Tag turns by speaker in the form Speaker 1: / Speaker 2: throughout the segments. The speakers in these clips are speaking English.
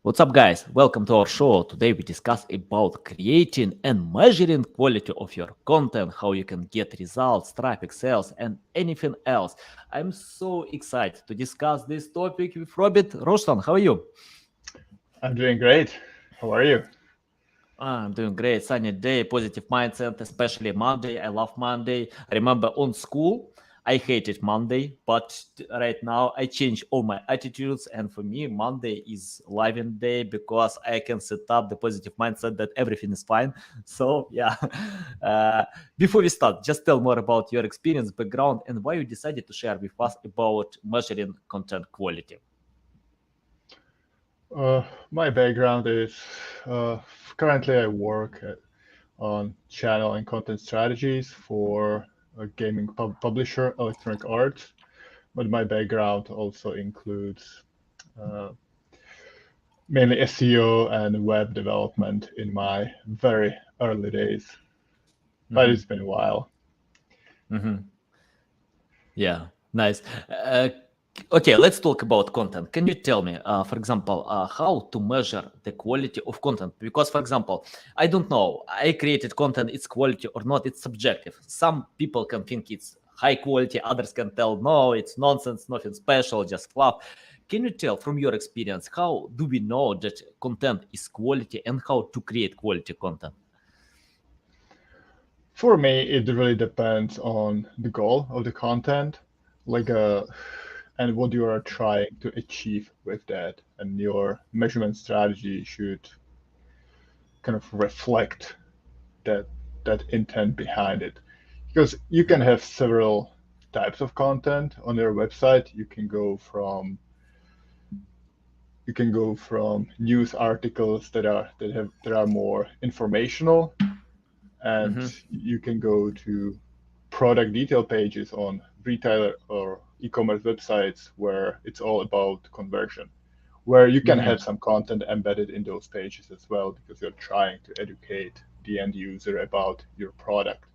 Speaker 1: What's up, guys? Welcome to our show. Today we discuss about creating and measuring quality of your content, how you can get results, traffic, sales, and anything else. I'm so excited to discuss this topic with Robert. Rozhon, how are you?
Speaker 2: I'm doing great. How are you?
Speaker 1: I'm doing great. Sunny day, positive mindset, especially Monday. I love Monday. I remember on school, I hated Monday, but right now I change all my attitudes. And for me, Monday is living day because I can set up the positive mindset that everything is fine. So, yeah. Uh, Before we start, just tell more about your experience, background, and why you decided to share with us about measuring content quality.
Speaker 2: Uh, my background is currently I work on channel and content strategies for a gaming publisher, Electronic Arts. But my background also includes uh, mainly SEO and web development in my very early days. But
Speaker 1: Mhm,
Speaker 2: it's been a while.
Speaker 1: mhm. Yeah, nice. Uh, okay, let's talk about content. Can you tell me, for example, how to measure the quality of content? Because, for example, I don't know, I created content, it's quality or not, it's subjective. Some people can think it's high quality, others can tell, no, it's nonsense, nothing special, just fluff. Can you tell from your experience, how do we know that content is quality and how to create quality content?
Speaker 2: For me, it really depends on the goal of the content, like and what you are trying to achieve with that, and your measurement strategy should kind of reflect that intent behind it. Because you can have several types of content on your website. You can go from news articles that are more informational, and
Speaker 1: Mm-hmm,
Speaker 2: you can go to product detail pages on retailer or e-commerce websites where it's all about conversion, where you can
Speaker 1: mm-hmm,
Speaker 2: have some content embedded in those pages as well because you're trying to educate the end user about your product.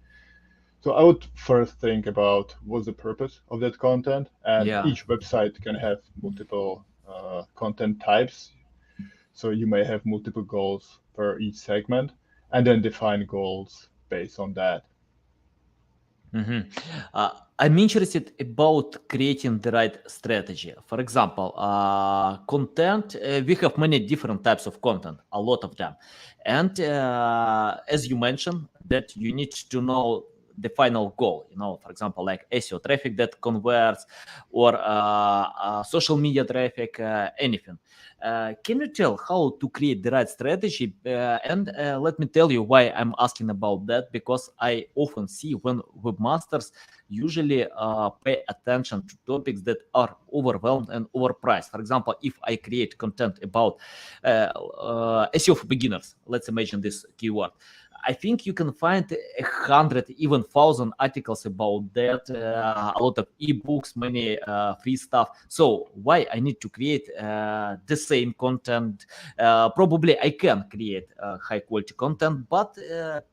Speaker 2: So I would first think about what's the purpose of that content, and
Speaker 1: yeah.
Speaker 2: each website can have multiple content types. So you may have multiple goals per each segment, and then define goals based on that.
Speaker 1: Mhm. I'm interested about creating the right strategy. For example, content, we have many different types of content, a lot of them. And as you mentioned, that you need to know the final goal, for example, like SEO traffic that converts or social media traffic, anything. Can you tell how to create the right strategy? And let me tell you why I'm asking about that, because I often see when webmasters usually pay attention to topics that are overwhelmed and overpriced. For example, if I create content about SEO for beginners, let's imagine this keyword. I think you can find 100, even 1,000 articles about that, a lot of ebooks, many free stuff. So why I need to create the same content? Probably I can create high quality content, but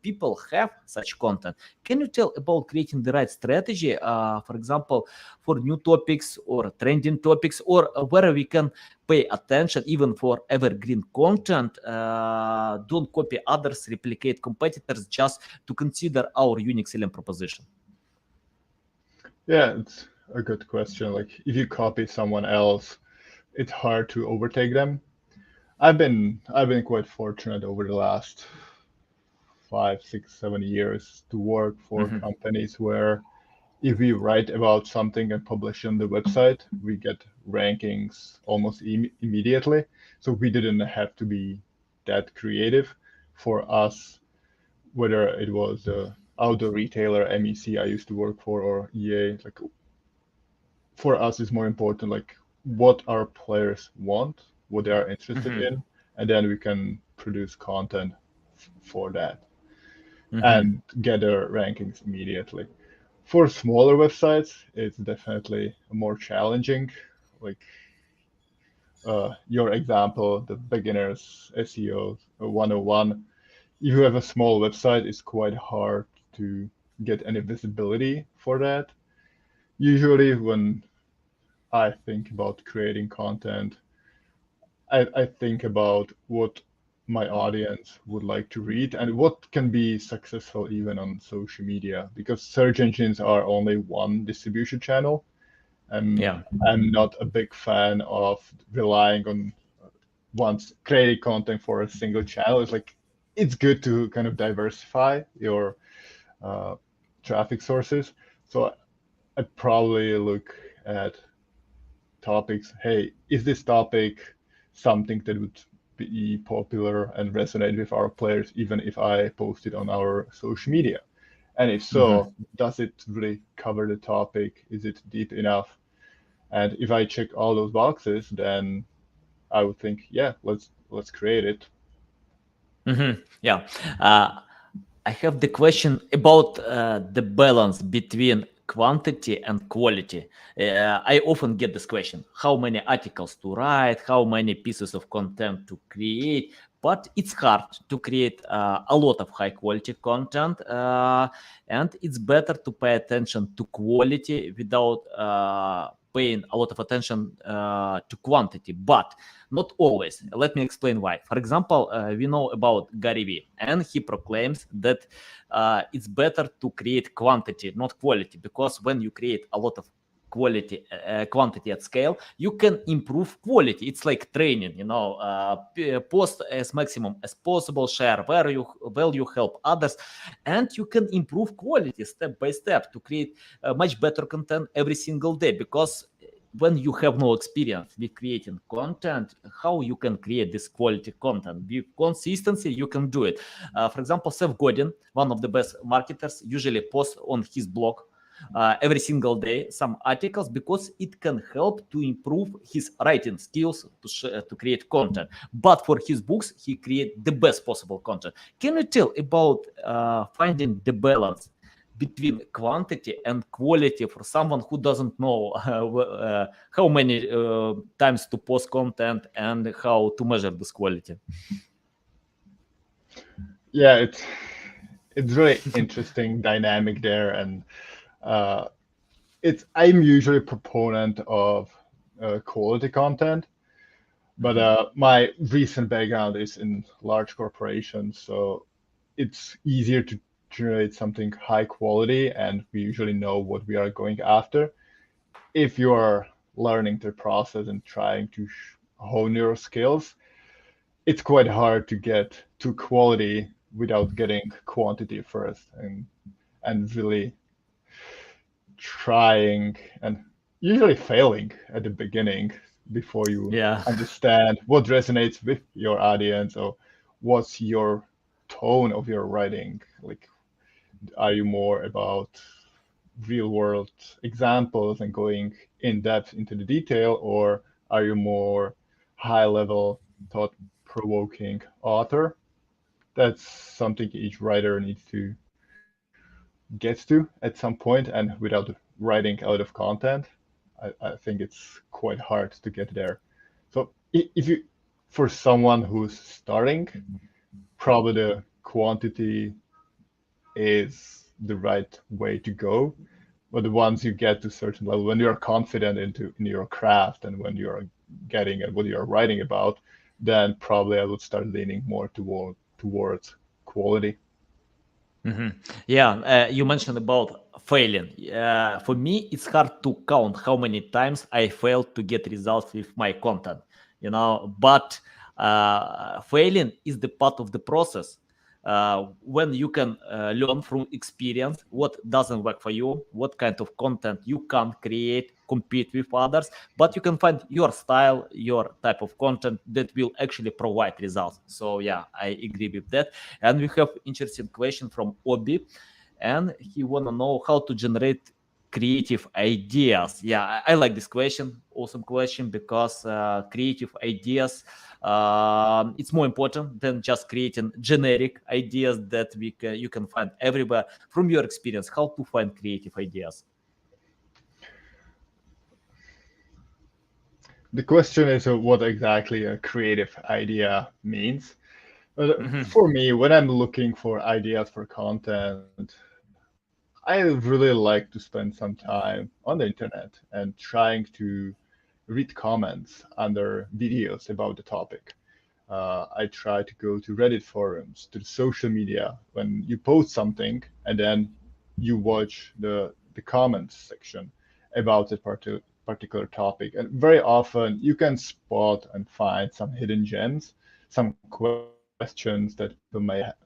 Speaker 1: people have such content. Can you tell about creating the right strategy, for example, for new topics or trending topics, or where we can pay attention even for evergreen content? Don't copy others, replicate competitors, just to consider our unique selling proposition.
Speaker 2: Yeah, it's a good question. Like if you copy someone else, it's hard to overtake them. I've been quite fortunate over the last 5, 6, 7 years to work for
Speaker 1: Mhm,
Speaker 2: companies where if we write about something and publish on the website, we get rankings almost immediately. So we didn't have to be that creative. For us, whether it was the outdoor retailer MEC I used to work for or EA, like for us it's more important like what our players want, what they are interested
Speaker 1: mhm,
Speaker 2: in, and then we can produce content for that
Speaker 1: mhm,
Speaker 2: and gather rankings immediately. For smaller websites, it's definitely more challenging. Like your example, the beginners SEO 101. If you have a small website, it's quite hard to get any visibility for that. Usually, when I think about creating content, I think about what my audience would like to read and what can be successful even on social media, because search engines are only one distribution channel. And
Speaker 1: Yeah.
Speaker 2: I'm not a big fan of relying on once creating content for a single channel. It's good to kind of diversify your uh, traffic sources. So I'd probably look at topics. Hey, is this topic something that would be popular and resonate with our players, even if I post it on our social media? And if
Speaker 1: Mhm.
Speaker 2: so, does it really cover the topic? Is it deep enough? And if I check all those boxes, then I would think, yeah, let's create it.
Speaker 1: Yeah. I have the question about the balance between quantity and quality. I often get this question: how many articles to write, how many pieces of content to create. But it's hard to create a lot of high quality content, and it's better to pay attention to quality without paying a lot of attention to quantity. But not always. Let me explain why. For example, we know about Gary Vee, and he proclaims that it's better to create quantity, not quality, because when you create a lot of quantity at scale, you can improve quality. It's like training, post as maximum as possible, share value, help others, and you can improve quality step by step to create much better content every single day. Because when you have no experience with creating content, how you can create this quality content? With consistency, you can do it. For example, Seth Godin, one of the best marketers, usually posts on his blog every single day some articles, because it can help to improve his writing skills to create content. But for his books, he create the best possible content. Can you tell about finding the balance between quantity and quality for someone who doesn't know how many times to post content and how to measure this quality?
Speaker 2: Yeah, it's really interesting dynamic there, and uh, it's I'm usually a proponent of quality content, but
Speaker 1: Mhm.
Speaker 2: my recent background is in large corporations, so it's easier to generate something high quality, and we usually know what we are going after. If you are learning the process and trying to hone your skills, it's quite hard to get to quality without getting quantity first, and really trying and usually failing at the beginning before you
Speaker 1: Yeah.
Speaker 2: understand what resonates with your audience, or what's your tone of your writing. Like, are you more about real world examples and going in depth into the detail, or are you more high level, thought provoking author? That's something each writer needs to get to at some point, and without writing out of content, I think it's quite hard to get there. So if you, for someone who's starting, probably the quantity is the right way to go. But once you get to a certain level, when you're confident in your craft and when you're getting at what you're writing about, then probably I would start leaning more towards quality.
Speaker 1: Mhm. Yeah, you mentioned about failing. For me, it's hard to count how many times I failed to get results with my content, but failing is the part of the process. When you can learn from experience what doesn't work for you, what kind of content you can create, compete with others, but you can find your style, your type of content that will actually provide results. So yeah, I agree with that. And we have interesting question from Obi, and he wanna know how to generate creative ideas. Yeah, I like this question. Awesome question, because creative ideas, it's more important than just creating generic ideas that you can find everywhere. From your experience, how to find creative ideas?
Speaker 2: The question is what exactly a creative idea means.
Speaker 1: Mhm.
Speaker 2: For me, when I'm looking for ideas for content, I really like to spend some time on the internet and trying to read comments under videos about the topic. I try to go to Reddit forums, to the social media when you post something and then you watch the comments section about that particular topic. And very often you can spot and find some hidden gems, some questions that people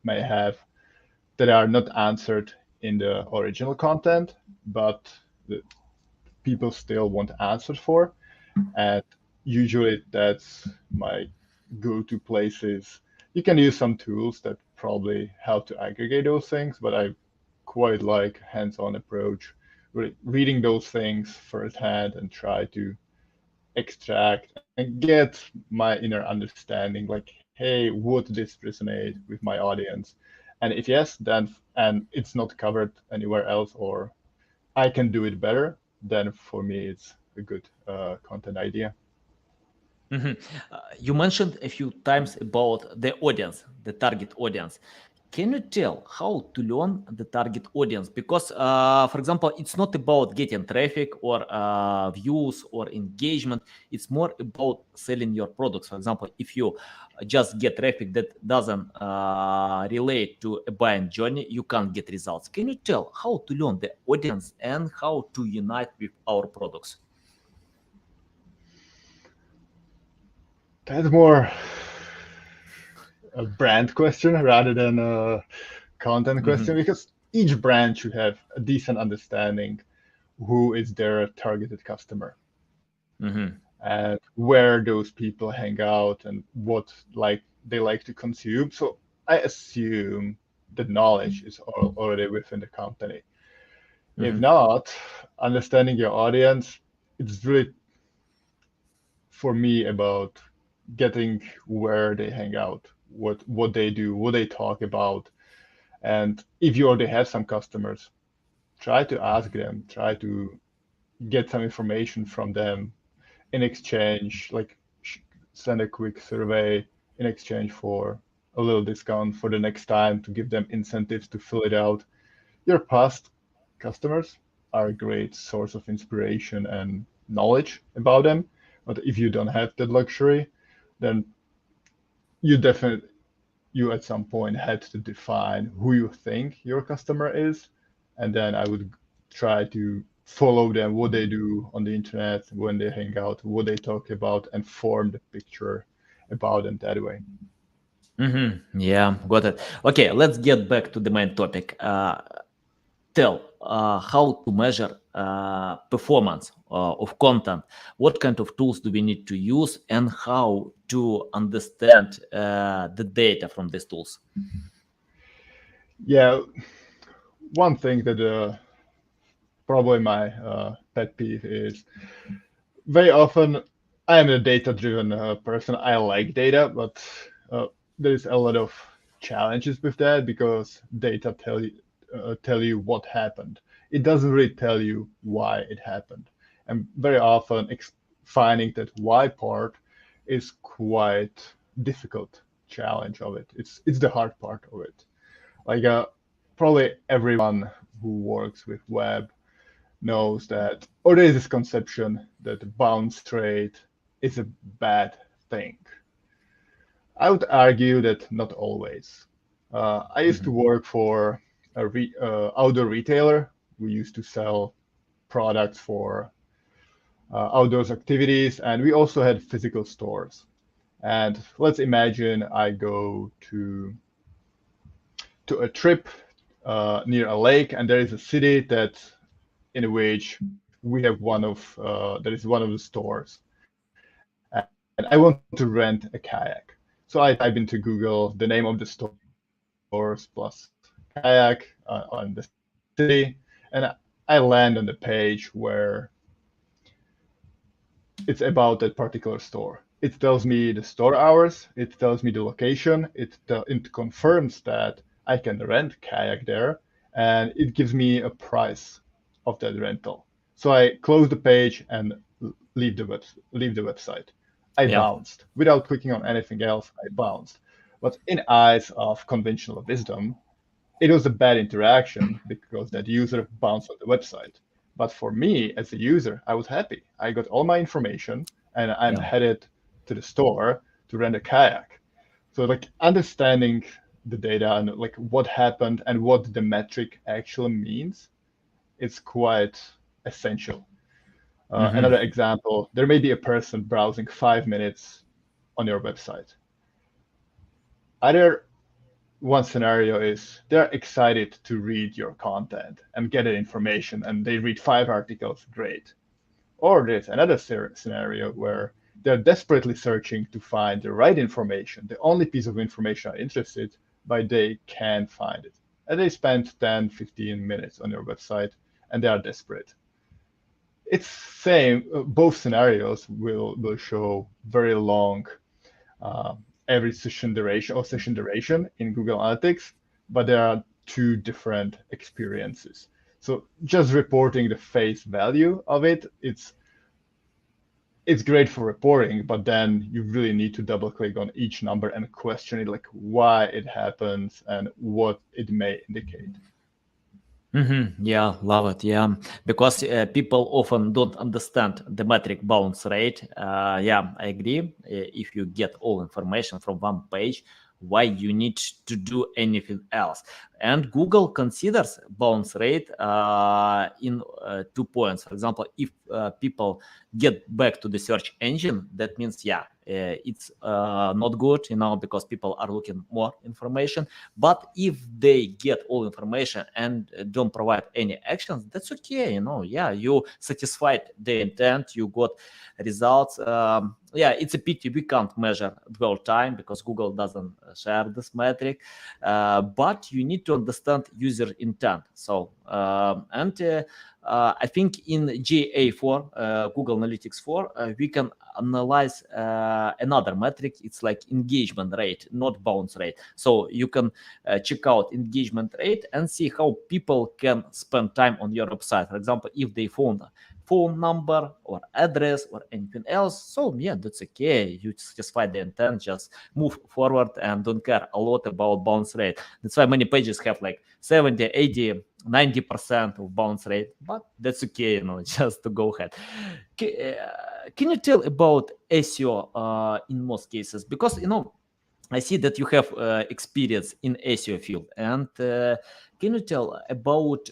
Speaker 2: may have that are not answered in the original content, but the people still want answers for. And usually that's my go-to places. You can use some tools that probably help to aggregate those things, but I quite like hands-on approach, really reading those things firsthand and try to extract and get my inner understanding, like, hey, would this resonate with my audience? And if yes, then and it's not covered anywhere else, or I can do it better, then for me it's a good content idea.
Speaker 1: Mhm. You mentioned a few times about the audience, the target audience. Can you tell how to learn the target audience? Because, for example, it's not about getting traffic or views or engagement. It's more about selling your products. For example, if you just get traffic that doesn't relate to a buying journey, you can't get results. Can you tell how to learn the audience and how to unite with our products?
Speaker 2: That's more a brand question rather than a content question,
Speaker 1: Mhm.
Speaker 2: because each brand should have a decent understanding who is their targeted customer
Speaker 1: Mhm.
Speaker 2: and where those people hang out and what like they like to consume. So I assume the knowledge is already within the company. If
Speaker 1: Mhm.
Speaker 2: not, understanding your audience, it's really for me about getting where they hang out, what they do, what they talk about. And if you already have some customers, try to ask them, try to get some information from them in exchange, like send a quick survey in exchange for a little discount for the next time to give them incentives to fill it out. Your past customers are a great source of inspiration and knowledge about them. But if you don't have that luxury, then you definitely you at some point had to define who you think your customer is, and then I would try to follow them, what they do on the internet, when they hang out, what they talk about, and form the picture about them that way.
Speaker 1: Yeah, got it. Okay, let's get back to the main topic. Tell how to measure performance of content. What kind of tools do we need to use, and how to understand the data from these tools?
Speaker 2: Yeah, one thing that probably my pet peeve is very often I am a data-driven person. I like data, but uh, there is a lot of challenges with that because data tell you what happened. It doesn't really tell you why it happened, and very often finding that why part is quite difficult challenge of it. It's the hard part of it. Like probably everyone who works with web knows that, or there is this conception that the bounce rate is a bad thing. I would argue that not always. I used to
Speaker 1: Mhm.
Speaker 2: work for a outdoor retailer. We used to sell products for outdoors activities, and we also had physical stores. And let's imagine I go to a trip near a lake, and there is a city that in which we have there is one of the stores, and I want to rent a kayak. So I type into Google the name of the stores plus kayak on the city, and I land on the page where it's about that particular store. It tells me the store hours, it tells me the location, it confirms that I can rent kayak there, and it gives me a price of that rental. So I close the page and leave the website. I
Speaker 1: Yeah.
Speaker 2: bounced. Without clicking on anything else, I bounced. But in eyes of conventional wisdom, it was a bad interaction because that user bounced on the website. But for me as a user, I was happy. I got all my information. and I'm
Speaker 1: Yeah.
Speaker 2: headed to the store to rent a kayak. So like understanding the data and like what happened and what the metric actually means, it's quite essential. Another example, there may be a person browsing 5 minutes on your website. Either one scenario is they're excited to read your content and get the information and they read 5 articles, great. Or there's another scenario where they're desperately searching to find the right information, the only piece of information I'm interested, but they can't find it. And they spend 10, 15 minutes on your website and they are desperate. It's same, both scenarios will show very long uh, average session duration in Google Analytics, but there are two different experiences. So just reporting the face value of it, it's great for reporting, but then you really need to double click on each number and question it, like why it happens and what it may indicate.
Speaker 1: Yeah, love it. Yeah, because people often don't understand the metric bounce rate. Yeah, I agree. If you get all information from one page, why you need to do anything else? And Google considers bounce rate in 2 points. For example, if people get back to the search engine, that means yeah, it's not good, because people are looking more information. But if they get all information and don't provide any actions, that's okay. Yeah, you satisfied the intent, you got results. Yeah, it's a pity we can't measure dwell time because Google doesn't share this metric. But you need to understand user intent. So I think in GA4, Google Analytics 4, we can analyze another metric. It's like engagement rate, not bounce rate. So you can check out engagement rate and see how people can spend time on your website. For example, if they found a phone number or address or anything else, so yeah, that's okay. You satisfy the intent, just move forward and don't care a lot about bounce rate. That's why many pages have like 70, 80, 90% of bounce rate, but that's okay, just to go ahead. Can you tell about SEO in most cases? Because, I see that you have experience in SEO field, and can you tell about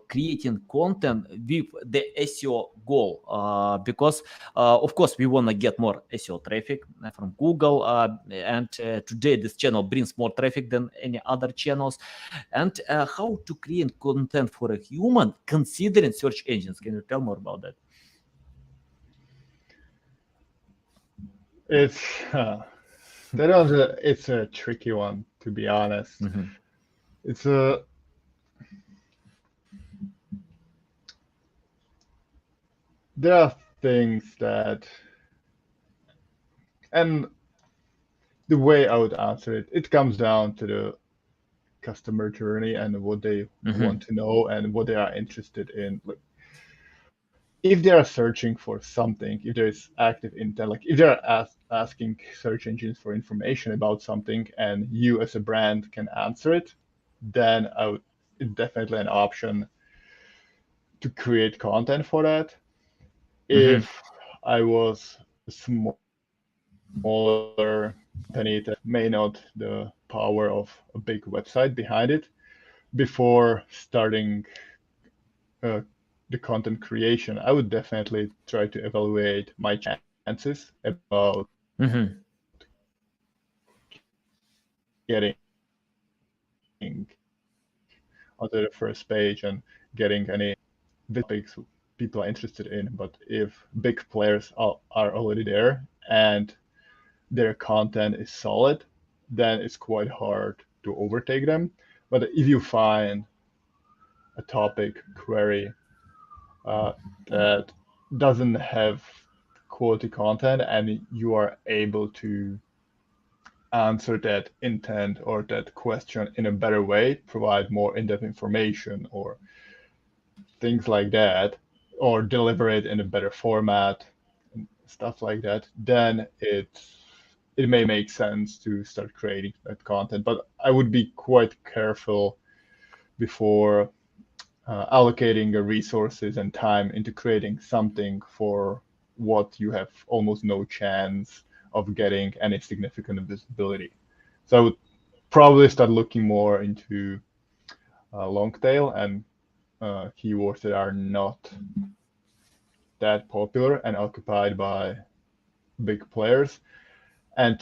Speaker 1: creating content with the SEO goal? Because of course we want to get more SEO traffic from Google, and today this channel brings more traffic than any other channels. And how to create content for a human considering search engines? Can you tell more about that?
Speaker 2: It's it's a tricky one, to be honest. It's a There are things that, and the way I would answer it, it comes down to the customer journey and what they want to know and what they are interested in. Like, if they are searching for something, if there is active intent, like if they're asking search engines for information about something and you as a brand can answer it, then it's definitely an option to create content for that. If I was a smaller company that may not the power of a big website behind it, before starting uh, the content creation, I would definitely try to evaluate my chances about getting onto the first page and getting any topics people are interested in. But if big players are already there and their content is solid, then it's quite hard to overtake them. But if you find a topic query that doesn't have quality content and you are able to answer that intent or that question in a better way, provide more in-depth information or things like that, or deliver it in a better format, and stuff like that, then it may make sense to start creating that content. But I would be quite careful before allocating the resources and time into creating something for what you have almost no chance of getting any significant visibility. So I would probably start looking more into long tail and keywords that are not that popular and occupied by big players, and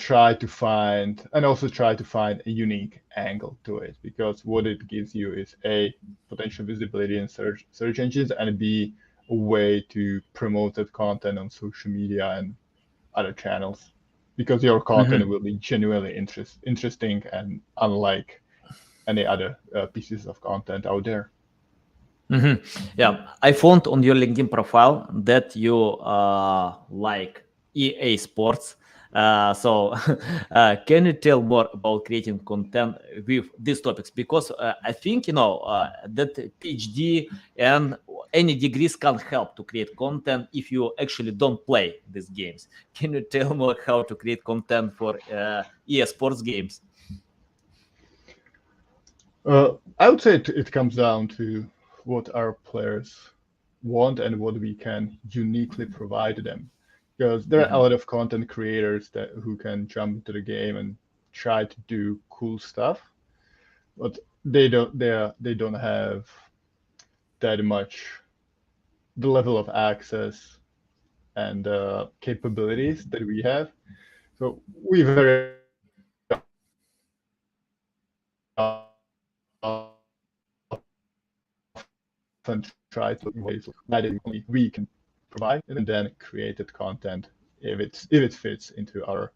Speaker 2: also try to find a unique angle to it, because what it gives you is a potential visibility in search engines, and b, a way to promote that content on social media and other channels, because your content will be genuinely interesting and unlike any other pieces of content out there.
Speaker 1: Yeah, I found on your LinkedIn profile that you like EA Sports. So, can you tell more about creating content with these topics? Because I think that PhD and any degrees can help to create content if you actually don't play these games. Can you tell more how to create content for EA Sports games?
Speaker 2: I would say it comes down to what our players want and what we can uniquely provide to them. Because there are a lot of content creators who can jump into the game and try to do cool stuff, but they don't have that much the level of access and capabilities that we have. So we very often try to look ways that only we can provide, and then created content if it fits into our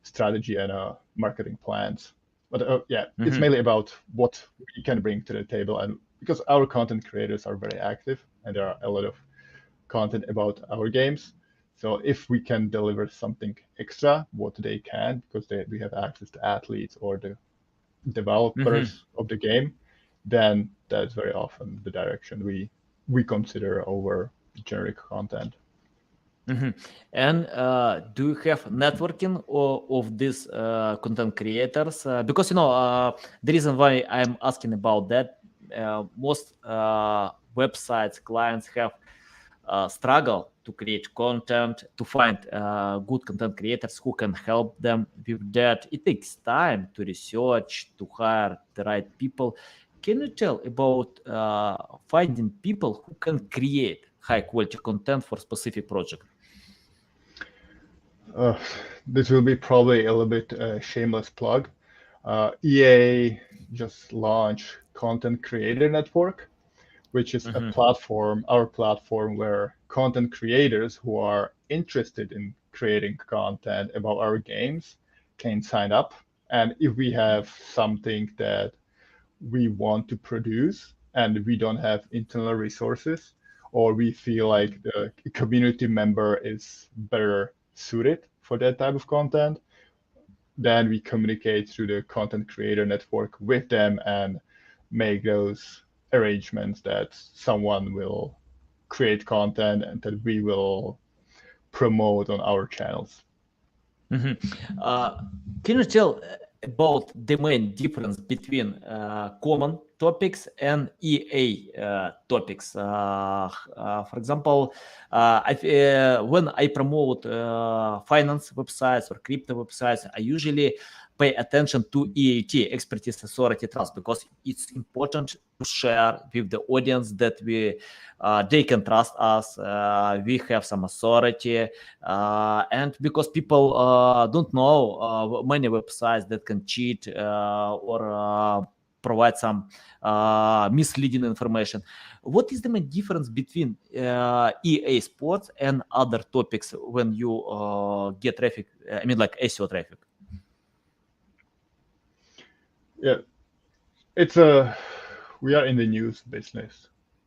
Speaker 2: strategy and marketing plans. But it's mainly about what we can bring to the table, and because our content creators are very active and there are a lot of content about our games. So if we can deliver something extra, what they can, because we have access to athletes or the developers of the game, then that's very often the direction we consider over generic content.
Speaker 1: And do you have networking of these content creators? Because the reason why I'm asking about that, most websites clients have struggle to create content, to find good content creators who can help them with that. It takes time to research, to hire the right people. Can you tell about finding people who can create high quality content for specific project?
Speaker 2: This will be probably a little bit shameless plug. EA just launched Content Creator Network, which is a platform, our platform, where content creators who are interested in creating content about our games can sign up. And if we have something that we want to produce and we don't have internal resources, or we feel like the community member is better suited for that type of content, then we communicate through the content creator network with them and make those arrangements that someone will create content and that we will promote on our channels.
Speaker 1: Can you tell about the main difference between common topics and EA topics? For example, when I promote finance websites or crypto websites, I usually pay attention to EAT, expertise, authority, trust, because it's important to share with the audience that they can trust us. We have some authority, and because people don't know many websites that can cheat or provide some misleading information. What is the main difference between EA Sports and other topics when you get traffic? I mean, like SEO traffic.
Speaker 2: Yeah, we are in the news business,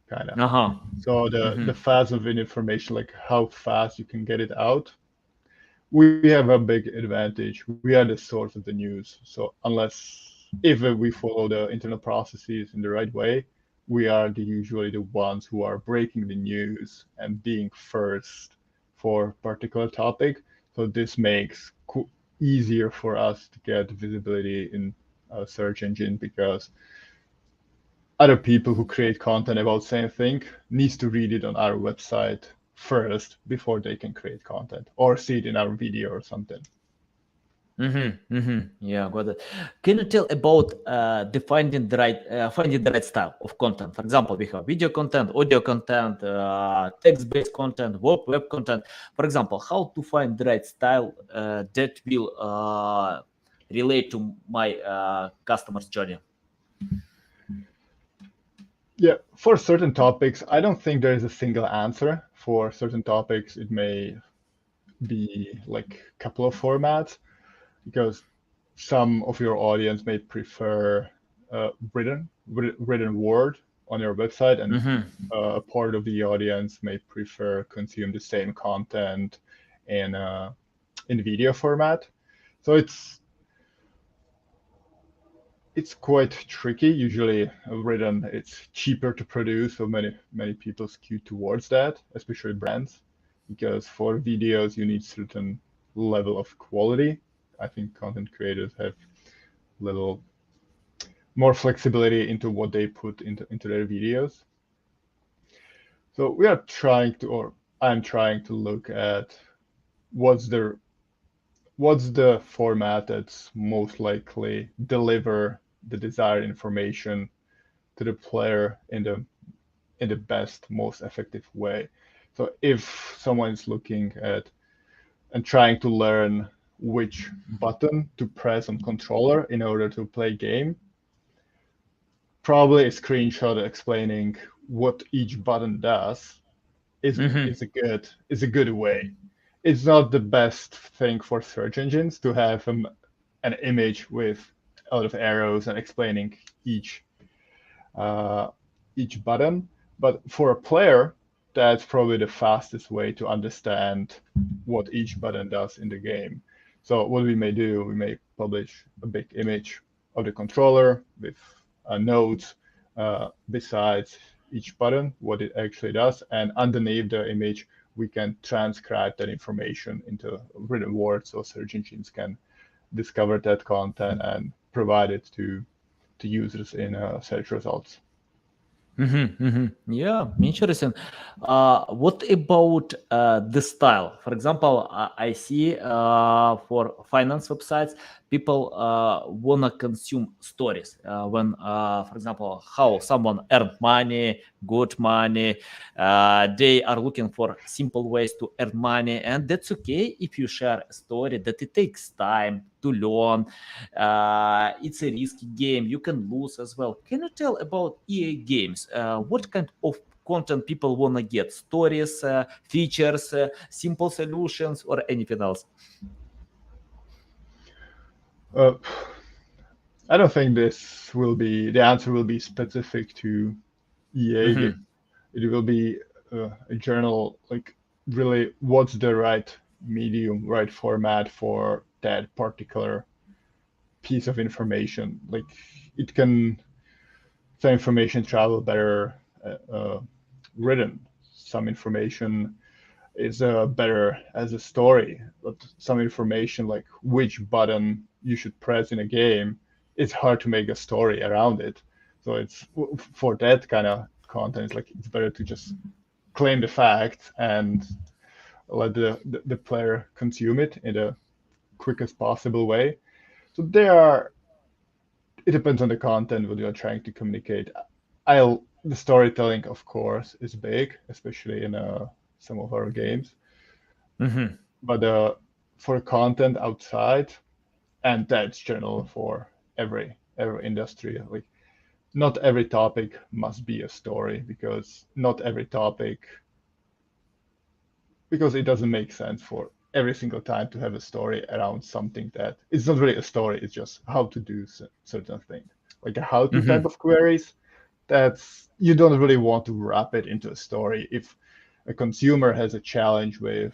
Speaker 2: kind of. So the fast of information, like how fast you can get it out, we have a big advantage. We are the source of the news. So if we follow the internal processes in the right way, we are usually the ones who are breaking the news and being first for a particular topic. So this makes easier for us to get visibility in a search engine, because other people who create content about same thing needs to read it on our website first before they can create content or see it in our video or something.
Speaker 1: Yeah, got it. Can you tell about finding the right style of content? For example, we have video content, audio content, text-based content, web content. For example, how to find the right style that will relate to my customer's journey?
Speaker 2: Yeah, for certain topics, I don't think there is a single answer. For certain topics, it may be like a couple of formats, because some of your audience may prefer written word on your website, and a part of the audience may prefer consume the same content in video format. So it's quite tricky. Usually written, it's cheaper to produce, so many people skew towards that, especially brands, because for videos you need certain level of quality. I think content creators have little more flexibility into what they put into their videos. So we are trying to, or I'm trying to look at what's the format that's most likely deliver the desired information to the player in the best, most effective way. So if someone is looking at and trying to learn which button to press on controller in order to play game, probably a screenshot explaining what each button does is a good way. It's not the best thing for search engines to have an image with a lot of arrows and explaining each button, but for a player, that's probably the fastest way to understand what each button does in the game. So what we may do, we may publish a big image of the controller with notes besides each button, what it actually does, and underneath the image, we can transcribe that information into written words, so search engines can discover that content and provide it to users in search results.
Speaker 1: Yeah, interesting. What about the style? For example, I see for finance websites, people wanna consume stories. For example, how someone earned money, good money. They are looking for simple ways to earn money, and that's okay if you share a story that it takes time to learn. It's a risky game. You can lose as well. Can you tell about EA games? What kind of content people want to get? Stories, features, simple solutions, or anything else?
Speaker 2: I don't think the answer will be specific to EA. It will be a journal, like really what's the right medium, right format for that particular piece of information. Like it can, some information travel better written. Some information is better as a story, but some information like which button you should press in a game, it's hard to make a story around it. So it's for that kind of content, it's better to just claim the fact and let the player consume it in the quickest possible way. So it depends on the content what you are trying to communicate. The storytelling, of course, is big, especially in some of our games. But for content outside, and that's general for every industry, like not every topic must be a story, because it doesn't make sense for every single time to have a story around something that it's not really a story, it's just how to do certain things. Like a how-to type of queries, that's you don't really want to wrap it into a story. If a consumer has a challenge with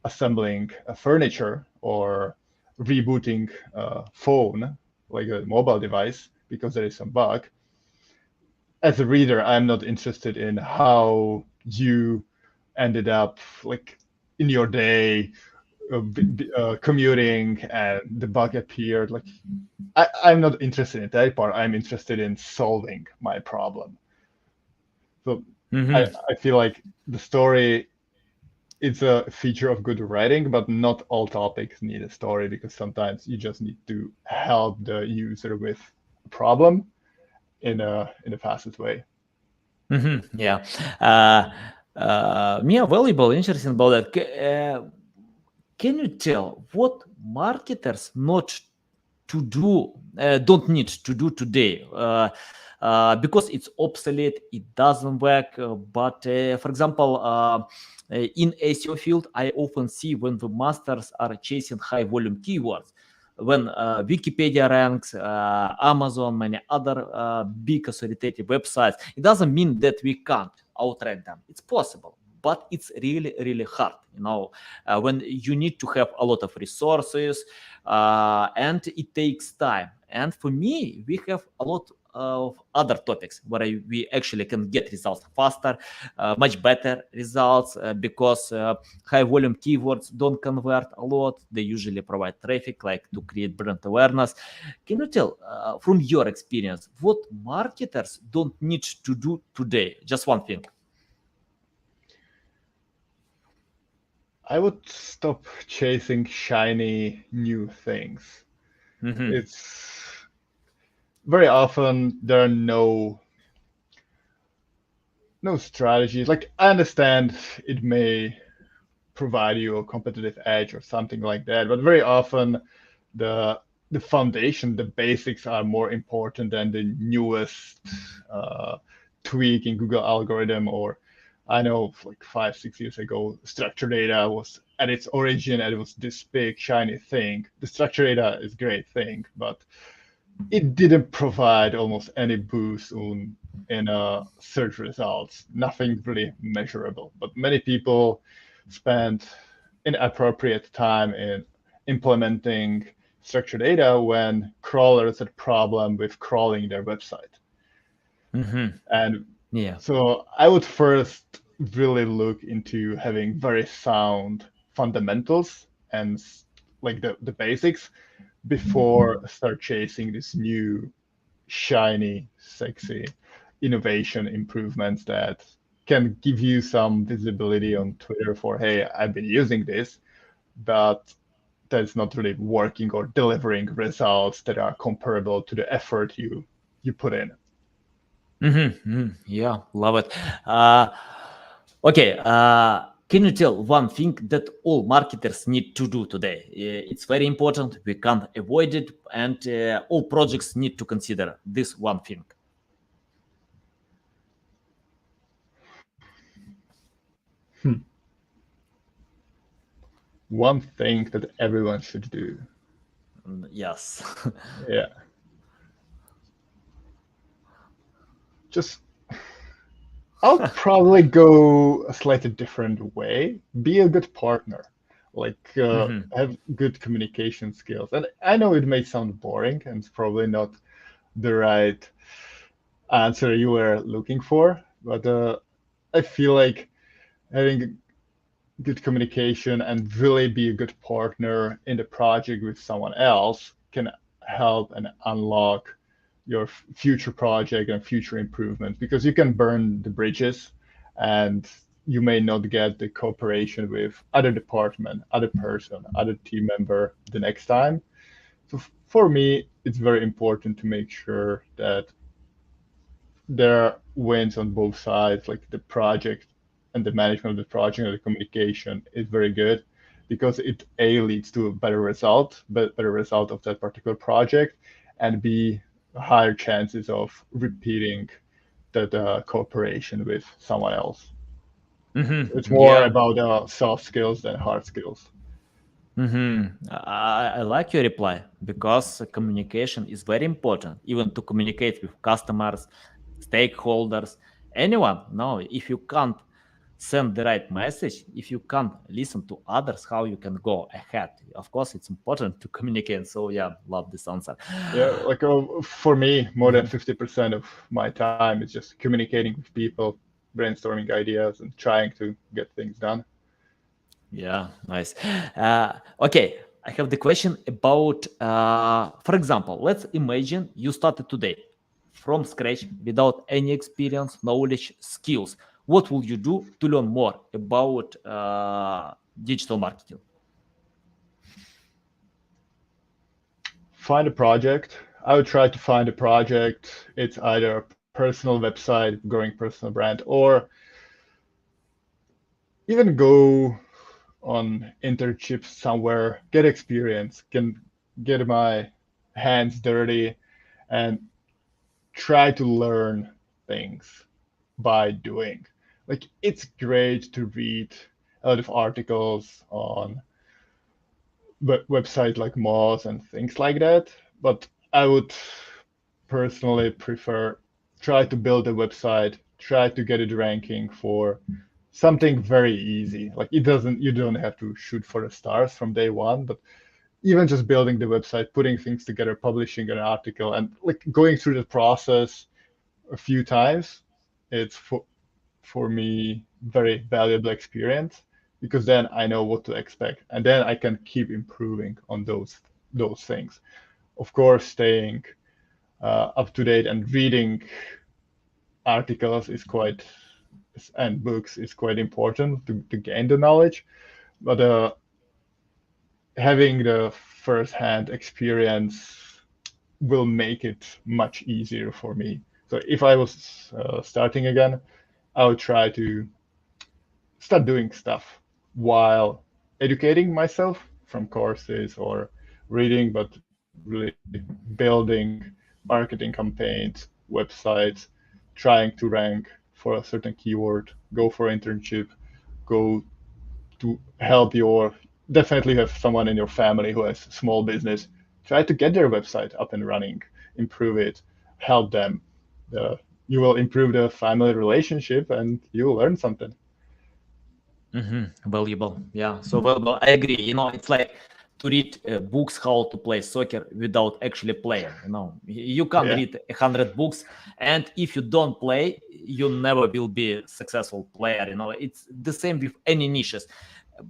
Speaker 2: assembling a furniture or rebooting a phone, like a mobile device, because there is some bug, as a reader, I'm not interested in how you ended up like in your day commuting and the bug appeared. Like I'm not interested in that part. I'm interested in solving my problem. So I feel like the story it's a feature of good writing, but not all topics need a story because sometimes you just need to help the user with a problem in the fastest way.
Speaker 1: Yeah. Mia, valuable, interesting about that. Can you tell what marketers not to do don't need to do today? Because it's obsolete, it doesn't work. But for example, in SEO field, I often see when the masters are chasing high volume keywords, when Wikipedia ranks, Amazon, many other big authoritative websites, it doesn't mean that we can't outrank them. It's possible, but it's really, really hard. When you need to have a lot of resources and it takes time. And for me, we have a lot of other topics where we actually can get results faster, much better results because high volume keywords don't convert a lot. They usually provide traffic, like to create brand awareness. Can you tell from your experience what marketers don't need to do today? Just one thing.
Speaker 2: I would stop chasing shiny new things. It's very often there are no strategies. Like I understand it may provide you a competitive edge or something like that, but very often the foundation, the basics are more important than the newest tweak in Google algorithm. Or I know like 5-6 years ago, structured data was at its origin and it was this big shiny thing. The structured data is a great thing, but it didn't provide almost any boost in search results, nothing really measurable. But many people spend inappropriate time in implementing structured data when crawlers had problem with crawling their website. And
Speaker 1: Yeah.
Speaker 2: so I would first really look into having very sound fundamentals and like the basics before start chasing this new shiny, sexy innovation improvements that can give you some visibility on Twitter for, hey, I've been using this, but that's not really working or delivering results that are comparable to the effort you put in.
Speaker 1: Yeah, love it. Okay, can you tell one thing that all marketers need to do today? It's very important. We can't avoid it, and all projects need to consider this one thing.
Speaker 2: One thing that everyone should do.
Speaker 1: Yes.
Speaker 2: Yeah. Just I'll probably go a slightly different way. Be a good partner, like have good communication skills. And I know it may sound boring and it's probably not the right answer you were looking for, but I feel like having good communication and really be a good partner in the project with someone else can help and unlock your future project and future improvements, because you can burn the bridges and you may not get the cooperation with other department, other person, other team member the next time. So for me, it's very important to make sure that there are wins on both sides, like the project and the management of the project and the communication is very good, because it A, leads to a better result of that particular project, and B, higher chances of repeating that cooperation with someone else. It's more
Speaker 1: Yeah.
Speaker 2: about soft skills than hard skills.
Speaker 1: I like your reply because communication is very important, even to communicate with customers, stakeholders, anyone. No, if you can't send the right message, if you can't listen to others, how you can go ahead? Of course, it's important to communicate. So yeah, love this answer.
Speaker 2: Yeah, like for me, more than 50% of my time is just communicating with people, brainstorming ideas, and trying to get things done.
Speaker 1: Yeah, nice. Okay, I have the question about, for example, let's imagine you started today from scratch without any experience, knowledge, skills. what will you do to learn more about digital marketing?
Speaker 2: Find a project. I would try to find a project. It's either a personal website, growing personal brand, or even go on internships somewhere, get experience, can get my hands dirty, and try to learn things by doing. Like it's great to read a lot of articles on websites like Moz and things like that, but I would personally prefer try to build a website, try to get it ranking for something very easy. Like you don't have to shoot for the stars from day one, but even just building the website, putting things together, publishing an article, and like going through the process a few times, it's for me very valuable experience because then I know what to expect, and then I can keep improving on those things. Of course, staying up to date and reading articles is quite and books is quite important to gain the knowledge, but having the first-hand experience will make it much easier for me. So if I was starting again, I would try to start doing stuff while educating myself from courses or reading, but really building marketing campaigns, websites, trying to rank for a certain keyword, go for internship, go to help your definitely have someone in your family who has small business. Try to get their website up and running, improve it, help them. Uh, you will improve the family relationship and you will learn something.
Speaker 1: Valuable. Yeah, so valuable. I agree. It's like to read books how to play soccer without actually playing. You can't
Speaker 2: Yeah.
Speaker 1: read 100 books, and if you don't play, you never will be a successful player. It's the same with any niches,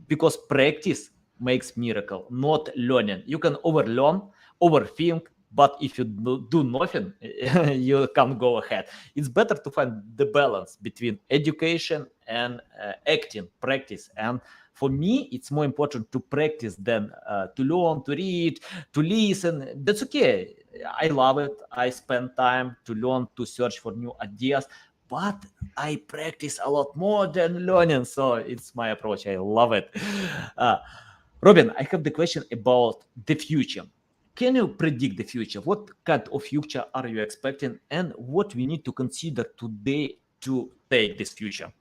Speaker 1: because practice makes miracle, not learning. You can overlearn, overthink, but if you do nothing, you can't go ahead. It's better to find the balance between education and acting, practice. And for me, it's more important to practice than to learn, to read, to listen. That's okay. I love it. I spend time to learn, to search for new ideas, but I practice a lot more than learning. So it's my approach. I love it. Uh, Robin, I have the question about the future. Can you predict the future? What kind of future are you expecting, and what we need to consider today to take this future?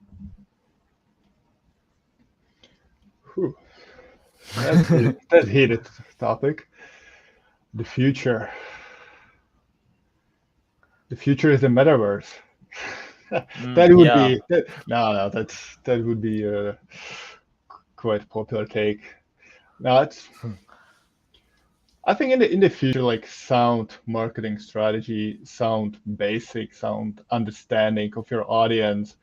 Speaker 2: Whew. That's heated topic. The future. The future is the metaverse. That would
Speaker 1: Yeah.
Speaker 2: be no, that would be a quite popular take. No, it's I think in the future, like sound marketing strategy, sound basic, sound understanding of your audience,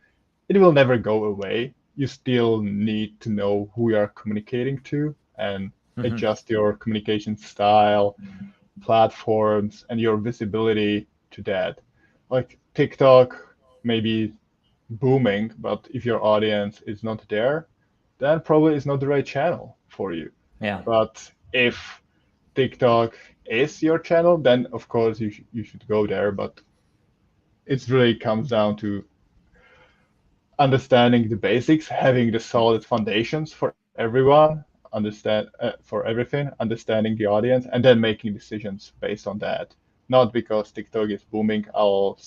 Speaker 2: it will never go away. You still need to know who you are communicating to and
Speaker 1: Mhm.
Speaker 2: adjust your communication style, platforms, and your visibility to that. Like TikTok may be booming, but if your audience is not there, then probably it's not the right channel for you.
Speaker 1: Yeah.
Speaker 2: But if TikTok is your channel, then of course you should go there. But it really comes down to understanding the basics, having the solid foundations for everyone, for everything, understanding the audience, and then making decisions based on that. Not because TikTok is booming, I'll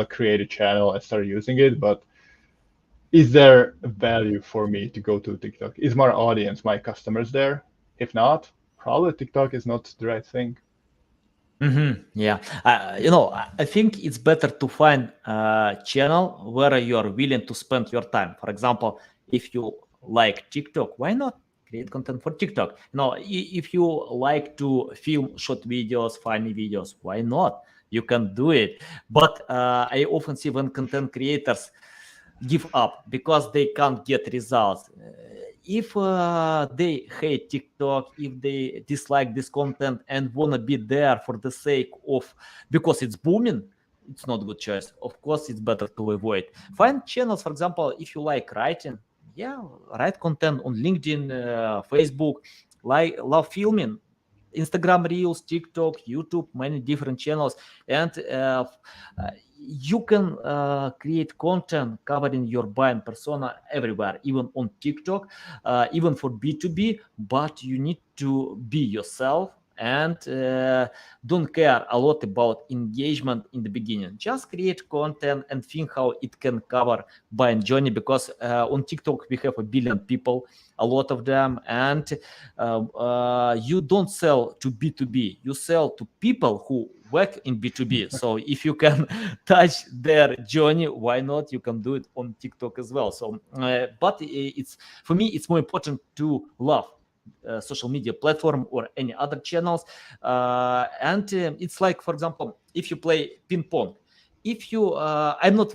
Speaker 2: create a channel and start using it, but is there value for me to go to TikTok? Is my audience, my customers there? If not, probably TikTok is not the right thing.
Speaker 1: Yeah. I think it's better to find a channel where you are willing to spend your time. For example, if you like TikTok, why not create content for TikTok? If you like to film short videos, funny videos, why not? You can do it. But I often see when content creators give up because they can't get results. If they hate TikTok, if they dislike this content and wanna be there for the sake of because it's booming, it's not a good choice. Of course, it's better to avoid. Find channels, for example, if you like writing, yeah, write content on LinkedIn, Facebook, like love filming, Instagram Reels, TikTok, YouTube, many different channels, and you can create content covering your buying persona everywhere, even on TikTok, even for B2B, but you need to be yourself and don't care a lot about engagement in the beginning. Just create content and think how it can cover buying journey, because on TikTok we have 1 billion people, a lot of them, and you don't sell to B2B, you sell to people who work in B2B. So if you can touch their journey, why not? You can do it on TikTok as well. So, but it's, for me, it's more important to love social media platform or any other channels. And it's like, for example, if you play ping pong, if you I'm not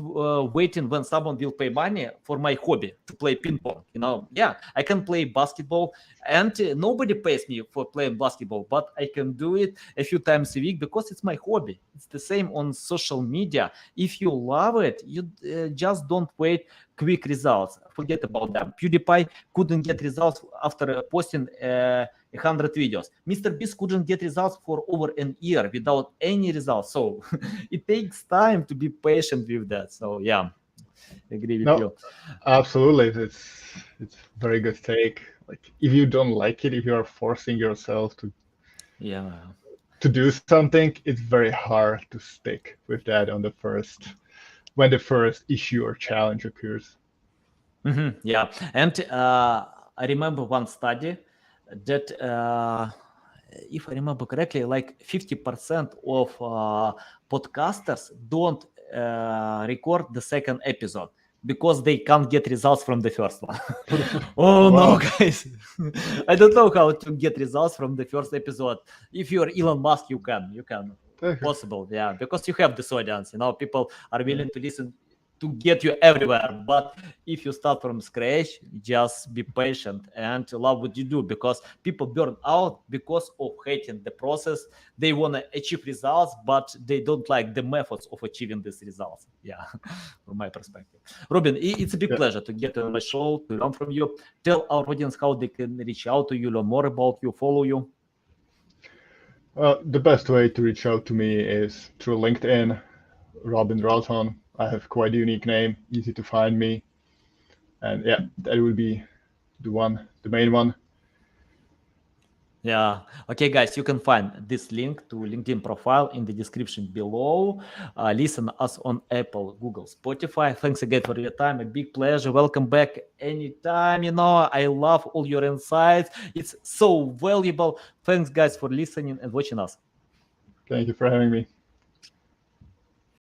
Speaker 1: waiting when someone will pay money for my hobby to play ping pong, yeah, I can play basketball, and nobody pays me for playing basketball, but I can do it a few times a week because it's my hobby. It's the same on social media. If you love it, you just don't wait quick results, forget about them. PewDiePie couldn't get results after posting 100 videos. Mr. Beast couldn't get results for over an year without any results. So it takes time to be patient with that. So yeah, agree with
Speaker 2: No,
Speaker 1: you.
Speaker 2: absolutely. It's very good take. Like if you don't like it, if you are forcing yourself
Speaker 1: Yeah.
Speaker 2: to do something, it's very hard to stick with that on the first when the first issue or challenge occurs.
Speaker 1: Yeah, and I remember one study that, if I remember correctly, like 50% of podcasters don't record the second episode because they can't get results from the first one. Oh no,
Speaker 2: Wow.
Speaker 1: guys. I don't know how to get results from the first episode. If you're Elon Musk, you can
Speaker 2: Okay.
Speaker 1: possible, yeah, because you have this audience, people are
Speaker 2: Yeah.
Speaker 1: willing to listen to get you everywhere. But if you start from scratch, just be patient and love what you do, because people burn out because of hating the process. They want to achieve results, but they don't like the methods of achieving these results. Yeah, from my perspective. Robin, it's a big
Speaker 2: Yeah.
Speaker 1: pleasure to get on my show, to learn from you. Tell our audience how they can reach out to you, learn more about you, follow you.
Speaker 2: The best way to reach out to me is through LinkedIn, Robin Rozhon. I have quite a unique name, easy to find me, and yeah, that would be the main one.
Speaker 1: Yeah. Okay, guys, you can find this link to LinkedIn profile in the description below. Listen us on Apple, Google, Spotify. Thanks again for your time. A big pleasure. Welcome back anytime. I love all your insights. It's so valuable. Thanks, guys, for listening and watching us.
Speaker 2: Thank you for having me.